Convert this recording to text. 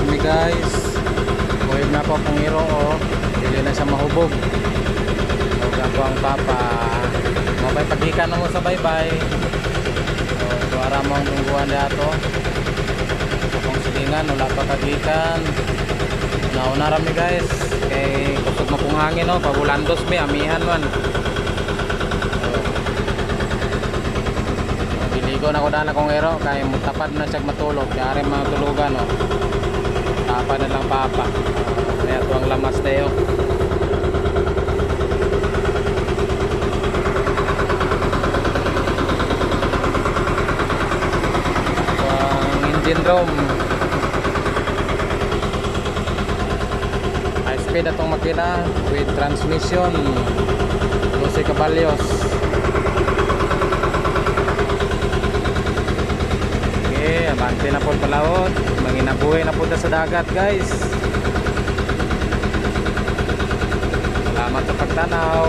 mi guys. Buhib na po kung iro o. Dili na siya mahubog. Huwag ako ang papa. Mabay pagikan mo sa baybay. So suara mo ang tungguan dato. Kung silingan wala pa kagikan. Nauna rami guys. Kay kusog na pong hangin o. Pabulandos mi amihan man. Diligo na ko daan akong ero kaya mutapad na siya matulog kaya rin mga tulugan o. Tapad na lang papa kaya ito ang lamas tayo. Ito ang engine room. High speed atong makina with transmission 12 kabalyos. Abante na po palawod. Manginabuhay na po sa dagat guys. Salamat sa pagtanaw.